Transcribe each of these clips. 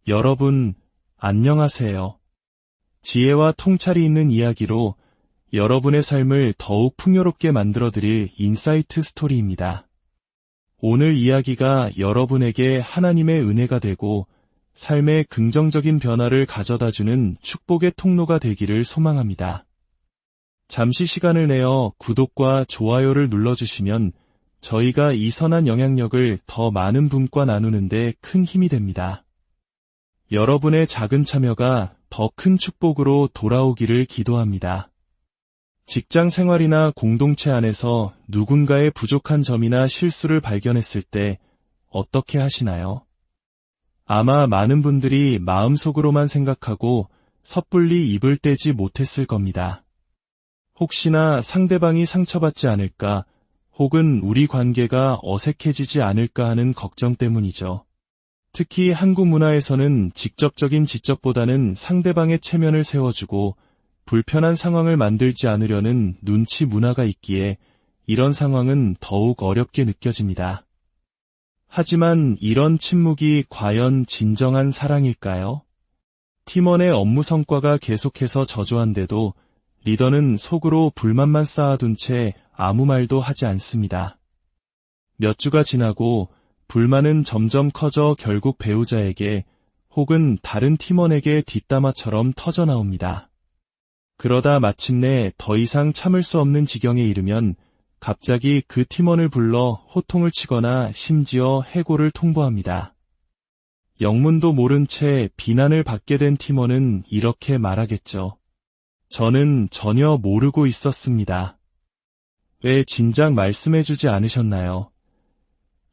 여러분, 안녕하세요. 지혜와 통찰이 있는 이야기로 여러분의 삶을 더욱 풍요롭게 만들어드릴 인사이트 스토리입니다. 오늘 이야기가 여러분에게 하나님의 은혜가 되고 삶의 긍정적인 변화를 가져다주는 축복의 통로가 되기를 소망합니다. 잠시 시간을 내어 구독과 좋아요를 눌러주시면 저희가 이 선한 영향력을 더 많은 분과 나누는 데 큰 힘이 됩니다. 여러분의 작은 참여가 더 큰 축복으로 돌아오기를 기도합니다. 직장 생활이나 공동체 안에서 누군가의 부족한 점이나 실수를 발견했을 때 어떻게 하시나요? 아마 많은 분들이 마음속으로만 생각하고 섣불리 입을 떼지 못했을 겁니다. 혹시나 상대방이 상처받지 않을까, 혹은 우리 관계가 어색해지지 않을까 하는 걱정 때문이죠. 특히 한국 문화에서는 직접적인 지적보다는 상대방의 체면을 세워주고 불편한 상황을 만들지 않으려는 눈치 문화가 있기에 이런 상황은 더욱 어렵게 느껴집니다. 하지만 이런 침묵이 과연 진정한 사랑일까요? 팀원의 업무 성과가 계속해서 저조한데도 리더는 속으로 불만만 쌓아둔 채 아무 말도 하지 않습니다. 몇 주가 지나고 불만은 점점 커져 결국 배우자에게 혹은 다른 팀원에게 뒷담화처럼 터져나옵니다. 그러다 마침내 더 이상 참을 수 없는 지경에 이르면 갑자기 그 팀원을 불러 호통을 치거나 심지어 해고를 통보합니다. 영문도 모른 채 비난을 받게 된 팀원은 이렇게 말하겠죠. 저는 전혀 모르고 있었습니다. 왜 진작 말씀해주지 않으셨나요?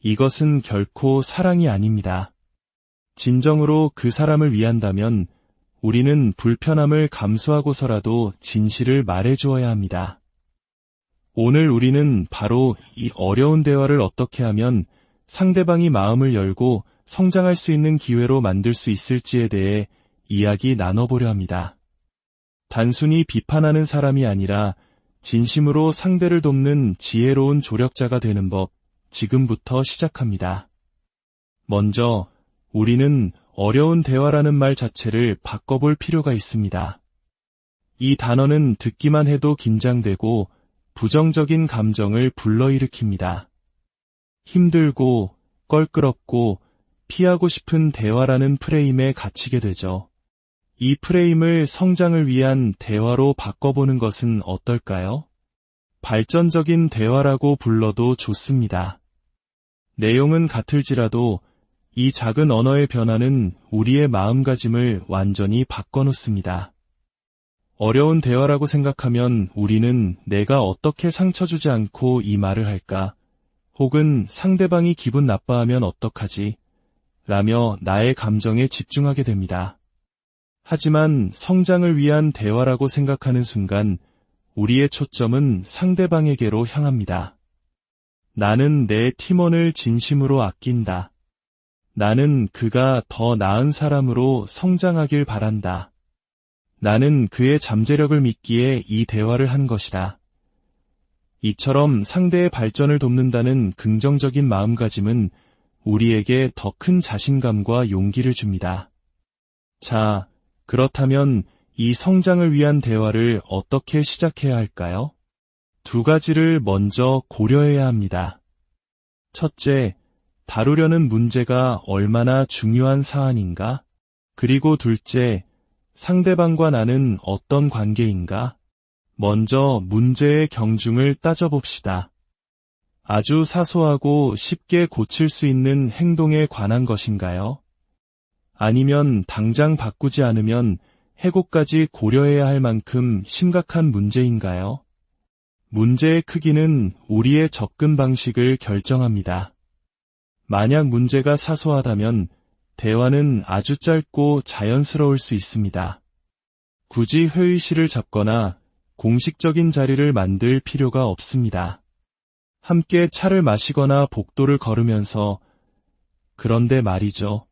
이것은 결코 사랑이 아닙니다. 진정으로 그 사람을 위한다면 우리는 불편함을 감수하고서라도 진실을 말해주어야 합니다. 오늘 우리는 바로 이 어려운 대화를 어떻게 하면 상대방이 마음을 열고 성장할 수 있는 기회로 만들 수 있을지에 대해 이야기 나눠보려 합니다. 단순히 비판하는 사람이 아니라 진심으로 상대를 돕는 지혜로운 조력자가 되는 법, 지금부터 시작합니다. 먼저 우리는 어려운 대화라는 말 자체를 바꿔볼 필요가 있습니다. 이 단어는 듣기만 해도 긴장되고 부정적인 감정을 불러일으킵니다. 힘들고 껄끄럽고 피하고 싶은 대화라는 프레임에 갇히게 되죠. 이 프레임을 성장을 위한 대화로 바꿔보는 것은 어떨까요? 발전적인 대화라고 불러도 좋습니다. 내용은 같을지라도 이 작은 언어의 변화는 우리의 마음가짐을 완전히 바꿔놓습니다. 어려운 대화라고 생각하면 우리는 내가 어떻게 상처 주지 않고 이 말을 할까? 혹은 상대방이 기분 나빠하면 어떡하지? 라며 나의 감정에 집중하게 됩니다. 하지만 성장을 위한 대화라고 생각하는 순간 우리의 초점은 상대방에게로 향합니다. 나는 내 팀원을 진심으로 아낀다. 나는 그가 더 나은 사람으로 성장하길 바란다. 나는 그의 잠재력을 믿기에 이 대화를 한 것이다. 이처럼 상대의 발전을 돕는다는 긍정적인 마음가짐은 우리에게 더 큰 자신감과 용기를 줍니다. 자, 그렇다면 이 성장을 위한 대화를 어떻게 시작해야 할까요? 두 가지를 먼저 고려해야 합니다. 첫째, 다루려는 문제가 얼마나 중요한 사안인가? 그리고 둘째, 상대방과 나는 어떤 관계인가? 먼저 문제의 경중을 따져봅시다. 아주 사소하고 쉽게 고칠 수 있는 행동에 관한 것인가요? 아니면 당장 바꾸지 않으면 해고까지 고려해야 할 만큼 심각한 문제인가요? 문제의 크기는 우리의 접근 방식을 결정합니다. 만약 문제가 사소하다면 대화는 아주 짧고 자연스러울 수 있습니다. 굳이 회의실을 잡거나 공식적인 자리를 만들 필요가 없습니다. 함께 차를 마시거나 복도를 걸으면서 그런데 말이죠.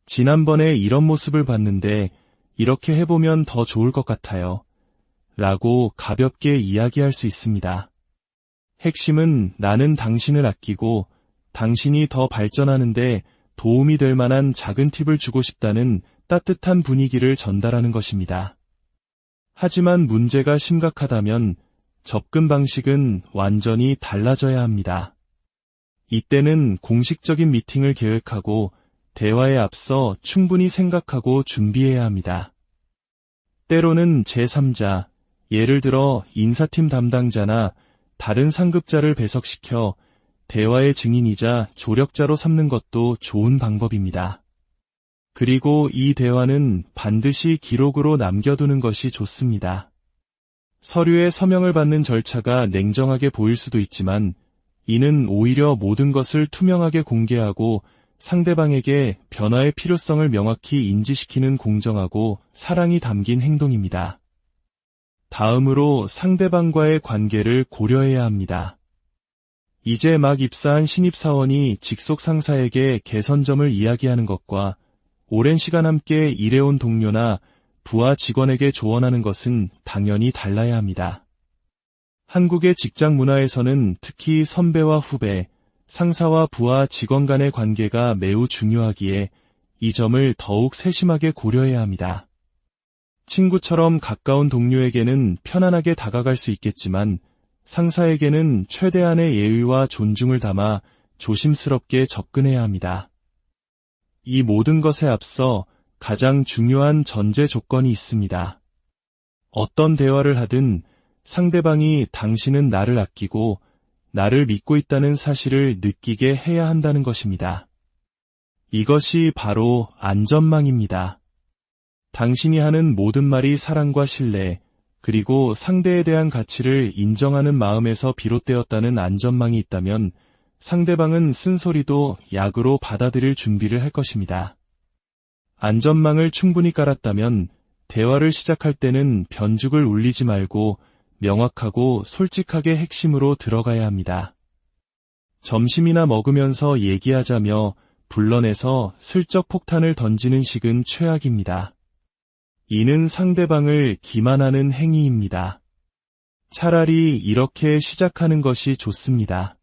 지난번에 이런 모습을 봤는데 이렇게 해보면 더 좋을 것 같아요. 라고 가볍게 이야기할 수 있습니다. 핵심은 나는 당신을 아끼고 당신이 더 발전하는데 도움이 될 만한 작은 팁을 주고 싶다는 따뜻한 분위기를 전달하는 것입니다. 하지만 문제가 심각하다면 접근 방식은 완전히 달라져야 합니다. 이때는 공식적인 미팅을 계획하고 대화에 앞서 충분히 생각하고 준비해야 합니다. 때로는 제3자, 예를 들어 인사팀 담당자나 다른 상급자를 배석시켜 대화의 증인이자 조력자로 삼는 것도 좋은 방법입니다. 그리고 이 대화는 반드시 기록으로 남겨두는 것이 좋습니다. 서류에 서명을 받는 절차가 냉정하게 보일 수도 있지만 이는 오히려 모든 것을 투명하게 공개하고 상대방에게 변화의 필요성을 명확히 인지시키는 공정하고 사랑이 담긴 행동입니다. 다음으로 상대방과의 관계를 고려해야 합니다. 이제 막 입사한 신입사원이 직속 상사에게 개선점을 이야기하는 것과 오랜 시간 함께 일해온 동료나 부하 직원에게 조언하는 것은 당연히 달라야 합니다. 한국의 직장 문화에서는 특히 선배와 후배, 상사와 부하 직원 간의 관계가 매우 중요하기에 이 점을 더욱 세심하게 고려해야 합니다. 친구처럼 가까운 동료에게는 편안하게 다가갈 수 있겠지만 상사에게는 최대한의 예의와 존중을 담아 조심스럽게 접근해야 합니다. 이 모든 것에 앞서 가장 중요한 전제 조건이 있습니다. 어떤 대화를 하든 상대방이 당신은 나를 아끼고 나를 믿고 있다는 사실을 느끼게 해야 한다는 것입니다. 이것이 바로 안전망입니다. 당신이 하는 모든 말이 사랑과 신뢰, 그리고 상대에 대한 가치를 인정하는 마음에서 비롯되었다는 안전망이 있다면 상대방은 쓴소리도 약으로 받아들일 준비를 할 것입니다. 안전망을 충분히 깔았다면 대화를 시작할 때는 변죽을 울리지 말고 명확하고 솔직하게 핵심으로 들어가야 합니다. 점심이나 먹으면서 얘기하자며 불러내서 슬쩍 폭탄을 던지는 식은 최악입니다. 이는 상대방을 기만하는 행위입니다. 차라리 이렇게 시작하는 것이 좋습니다.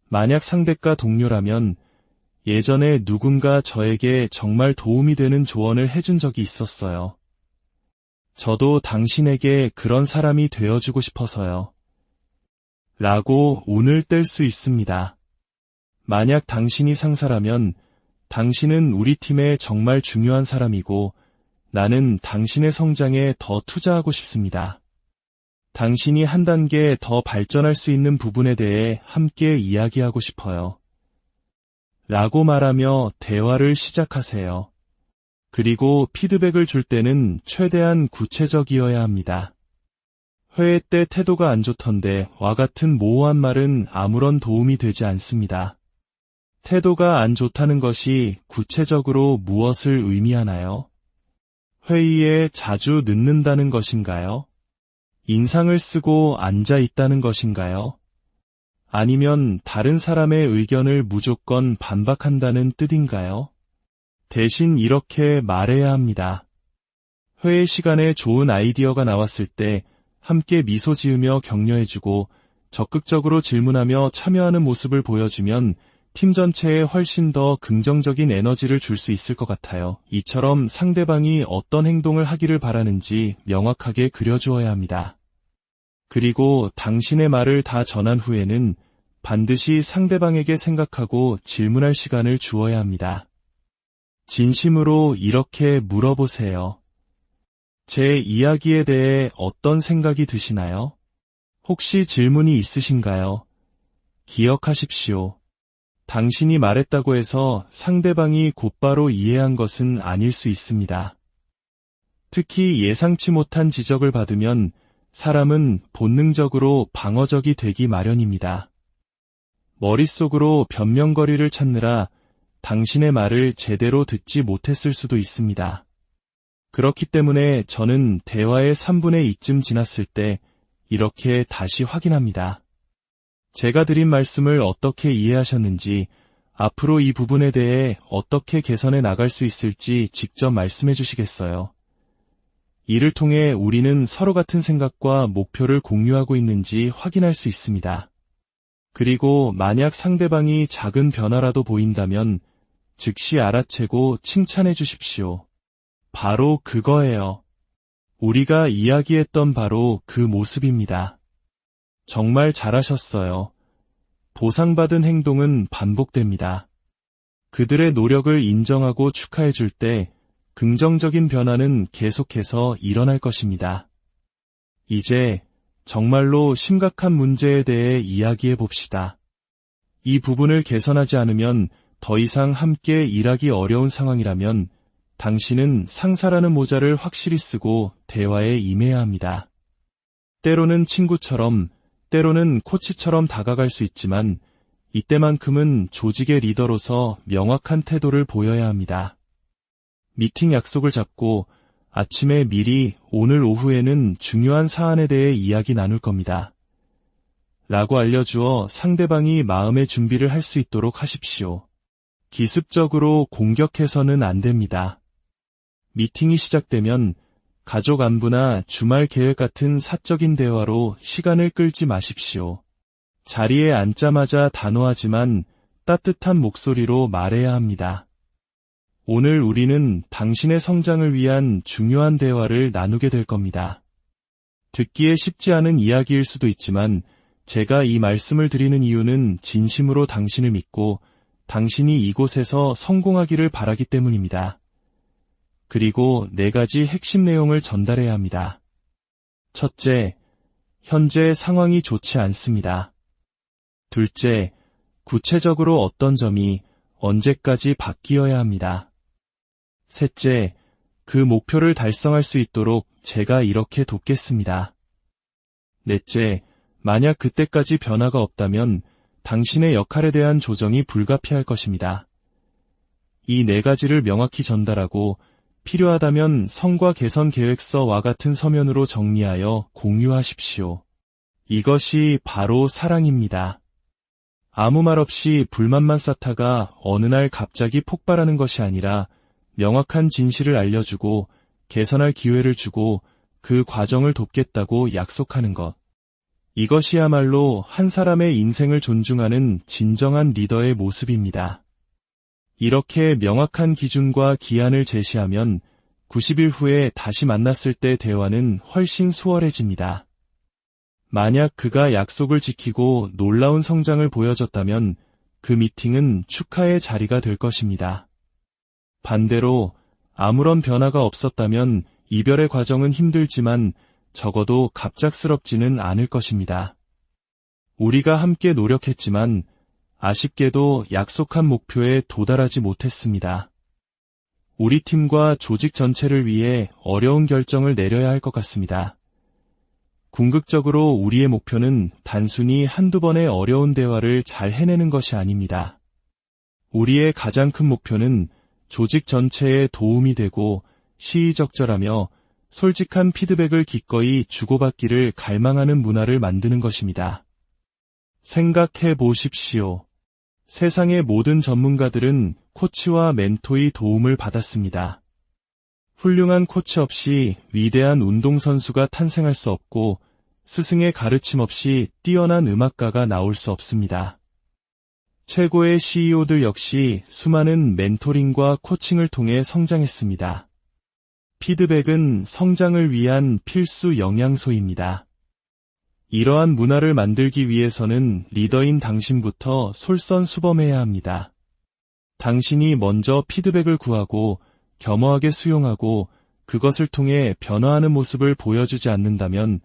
만약 상대가 동료라면 예전에 누군가 저에게 정말 도움이 되는 조언을 해준 적이 있었어요. 저도 당신에게 그런 사람이 되어주고 싶어서요. 라고 운을 뗄 수 있습니다. 만약 당신이 상사라면 당신은 우리 팀의 정말 중요한 사람이고 나는 당신의 성장에 더 투자하고 싶습니다. 당신이 한 단계 더 발전할 수 있는 부분에 대해 함께 이야기하고 싶어요. 라고 말하며 대화를 시작하세요. 그리고 피드백을 줄 때는 최대한 구체적이어야 합니다. 회의 때 태도가 안 좋던데 와 같은 모호한 말은 아무런 도움이 되지 않습니다. 태도가 안 좋다는 것이 구체적으로 무엇을 의미하나요? 회의에 자주 늦는다는 것인가요? 인상을 쓰고 앉아 있다는 것인가요? 아니면 다른 사람의 의견을 무조건 반박한다는 뜻인가요? 대신 이렇게 말해야 합니다. 회의 시간에 좋은 아이디어가 나왔을 때 함께 미소 지으며 격려해주고 적극적으로 질문하며 참여하는 모습을 보여주면 팀 전체에 훨씬 더 긍정적인 에너지를 줄 수 있을 것 같아요. 이처럼 상대방이 어떤 행동을 하기를 바라는지 명확하게 그려주어야 합니다. 그리고 당신의 말을 다 전한 후에는 반드시 상대방에게 생각하고 질문할 시간을 주어야 합니다. 진심으로 이렇게 물어보세요. 제 이야기에 대해 어떤 생각이 드시나요? 혹시 질문이 있으신가요? 기억하십시오. 당신이 말했다고 해서 상대방이 곧바로 이해한 것은 아닐 수 있습니다. 특히 예상치 못한 지적을 받으면 사람은 본능적으로 방어적이 되기 마련입니다. 머릿속으로 변명거리를 찾느라 당신의 말을 제대로 듣지 못했을 수도 있습니다. 그렇기 때문에 저는 대화의 3분의 2쯤 지났을 때 이렇게 다시 확인합니다. 제가 드린 말씀을 어떻게 이해하셨는지, 앞으로 이 부분에 대해 어떻게 개선해 나갈 수 있을지 직접 말씀해 주시겠어요? 이를 통해 우리는 서로 같은 생각과 목표를 공유하고 있는지 확인할 수 있습니다. 그리고 만약 상대방이 작은 변화라도 보인다면 즉시 알아채고 칭찬해 주십시오. 바로 그거예요. 우리가 이야기했던 바로 그 모습입니다. 정말 잘하셨어요. 보상받은 행동은 반복됩니다. 그들의 노력을 인정하고 축하해 줄 때 긍정적인 변화는 계속해서 일어날 것입니다. 이제 정말로 심각한 문제에 대해 이야기해 봅시다. 이 부분을 개선하지 않으면 더 이상 함께 일하기 어려운 상황이라면 당신은 상사라는 모자를 확실히 쓰고 대화에 임해야 합니다. 때로는 친구처럼, 때로는 코치처럼 다가갈 수 있지만 이때만큼은 조직의 리더로서 명확한 태도를 보여야 합니다. 미팅 약속을 잡고 아침에 미리 오늘 오후에는 중요한 사안에 대해 이야기 나눌 겁니다. 라고 알려주어 상대방이 마음의 준비를 할 수 있도록 하십시오. 기습적으로 공격해서는 안 됩니다. 미팅이 시작되면 가족 안부나 주말 계획 같은 사적인 대화로 시간을 끌지 마십시오. 자리에 앉자마자 단호하지만 따뜻한 목소리로 말해야 합니다. 오늘 우리는 당신의 성장을 위한 중요한 대화를 나누게 될 겁니다. 듣기에 쉽지 않은 이야기일 수도 있지만 제가 이 말씀을 드리는 이유는 진심으로 당신을 믿고 당신이 이곳에서 성공하기를 바라기 때문입니다. 그리고 4가지 핵심 내용을 전달해야 합니다. 첫째, 현재 상황이 좋지 않습니다. 둘째, 구체적으로 어떤 점이 언제까지 바뀌어야 합니다. 셋째, 그 목표를 달성할 수 있도록 제가 이렇게 돕겠습니다. 넷째, 만약 그때까지 변화가 없다면 당신의 역할에 대한 조정이 불가피할 것입니다. 이 4가지를 명확히 전달하고 필요하다면 성과 개선 계획서와 같은 서면으로 정리하여 공유하십시오. 이것이 바로 사랑입니다. 아무 말 없이 불만만 쌓다가 어느 날 갑자기 폭발하는 것이 아니라 명확한 진실을 알려주고 개선할 기회를 주고 그 과정을 돕겠다고 약속하는 것. 이것이야말로 한 사람의 인생을 존중하는 진정한 리더의 모습입니다. 이렇게 명확한 기준과 기한을 제시하면 90일 후에 다시 만났을 때 대화는 훨씬 수월해집니다. 만약 그가 약속을 지키고 놀라운 성장을 보여줬다면 그 미팅은 축하의 자리가 될 것입니다. 반대로 아무런 변화가 없었다면 이별의 과정은 힘들지만 적어도 갑작스럽지는 않을 것입니다. 우리가 함께 노력했지만 아쉽게도 약속한 목표에 도달하지 못했습니다. 우리 팀과 조직 전체를 위해 어려운 결정을 내려야 할 것 같습니다. 궁극적으로 우리의 목표는 단순히 한두 번의 어려운 대화를 잘 해내는 것이 아닙니다. 우리의 가장 큰 목표는 조직 전체에 도움이 되고 시의적절하며 솔직한 피드백을 기꺼이 주고받기를 갈망하는 문화를 만드는 것입니다. 생각해 보십시오. 세상의 모든 전문가들은 코치와 멘토의 도움을 받았습니다. 훌륭한 코치 없이 위대한 운동선수가 탄생할 수 없고 스승의 가르침 없이 뛰어난 음악가가 나올 수 없습니다. 최고의 CEO들 역시 수많은 멘토링과 코칭을 통해 성장했습니다. 피드백은 성장을 위한 필수 영양소입니다. 이러한 문화를 만들기 위해서는 리더인 당신부터 솔선수범해야 합니다. 당신이 먼저 피드백을 구하고 겸허하게 수용하고 그것을 통해 변화하는 모습을 보여주지 않는다면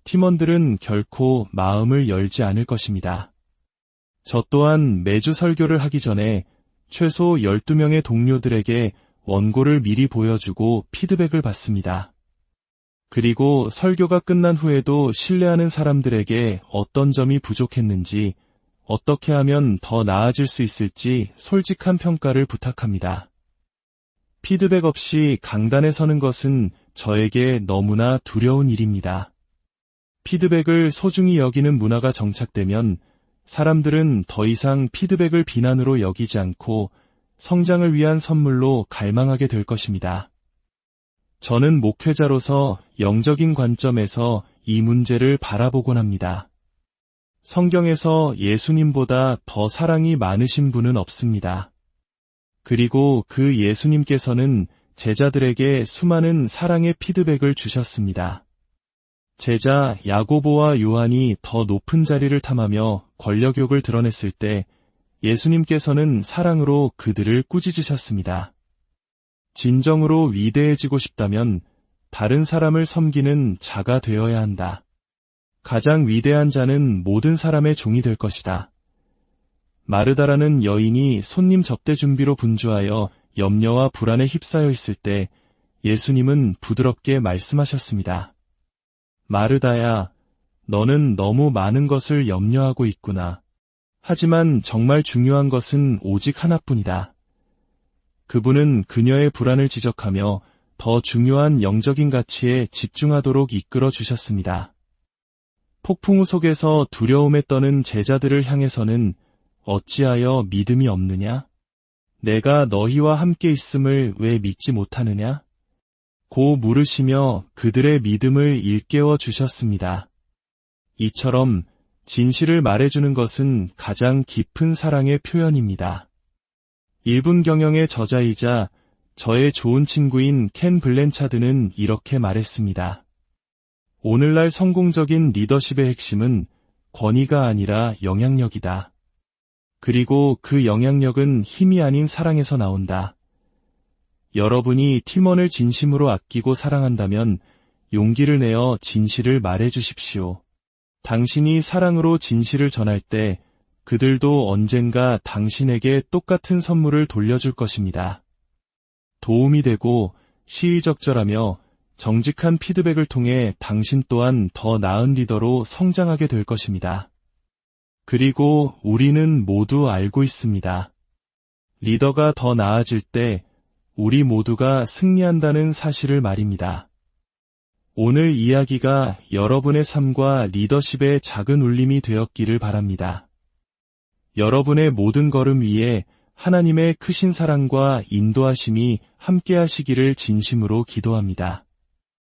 팀원들은 결코 마음을 열지 않을 것입니다. 저 또한 매주 설교를 하기 전에 최소 12명의 동료들에게 원고를 미리 보여주고 피드백을 받습니다. 그리고 설교가 끝난 후에도 신뢰하는 사람들에게 어떤 점이 부족했는지, 어떻게 하면 더 나아질 수 있을지 솔직한 평가를 부탁합니다. 피드백 없이 강단에 서는 것은 저에게 너무나 두려운 일입니다. 피드백을 소중히 여기는 문화가 정착되면 사람들은 더 이상 피드백을 비난으로 여기지 않고 성장을 위한 선물로 갈망하게 될 것입니다. 저는 목회자로서 영적인 관점에서 이 문제를 바라보곤 합니다. 성경에서 예수님보다 더 사랑이 많으신 분은 없습니다. 그리고 그 예수님께서는 제자들에게 수많은 사랑의 피드백을 주셨습니다. 제자 야고보와 요한이 더 높은 자리를 탐하며 권력욕을 드러냈을 때 예수님께서는 사랑으로 그들을 꾸짖으셨습니다. 진정으로 위대해지고 싶다면 다른 사람을 섬기는 자가 되어야 한다. 가장 위대한 자는 모든 사람의 종이 될 것이다. 마르다라는 여인이 손님 접대 준비로 분주하여 염려와 불안에 휩싸여 있을 때 예수님은 부드럽게 말씀하셨습니다. 마르다야, 너는 너무 많은 것을 염려하고 있구나. 하지만 정말 중요한 것은 오직 하나뿐이다. 그분은 그녀의 불안을 지적하며 더 중요한 영적인 가치에 집중하도록 이끌어 주셨습니다. 폭풍우 속에서 두려움에 떠는 제자들을 향해서는 어찌하여 믿음이 없느냐? 내가 너희와 함께 있음을 왜 믿지 못하느냐? 고 물으시며 그들의 믿음을 일깨워 주셨습니다. 이처럼 진실을 말해주는 것은 가장 깊은 사랑의 표현입니다. 1분 경영의 저자이자 저의 좋은 친구인 켄 블렌차드는 이렇게 말했습니다. 오늘날 성공적인 리더십의 핵심은 권위가 아니라 영향력이다. 그리고 그 영향력은 힘이 아닌 사랑에서 나온다. 여러분이 팀원을 진심으로 아끼고 사랑한다면 용기를 내어 진실을 말해주십시오. 당신이 사랑으로 진실을 전할 때 그들도 언젠가 당신에게 똑같은 선물을 돌려줄 것입니다. 도움이 되고 시의적절하며 정직한 피드백을 통해 당신 또한 더 나은 리더로 성장하게 될 것입니다. 그리고 우리는 모두 알고 있습니다. 리더가 더 나아질 때 우리 모두가 승리한다는 사실을 말입니다. 오늘 이야기가 여러분의 삶과 리더십의 작은 울림이 되었기를 바랍니다. 여러분의 모든 걸음 위에 하나님의 크신 사랑과 인도하심이 함께하시기를 진심으로 기도합니다.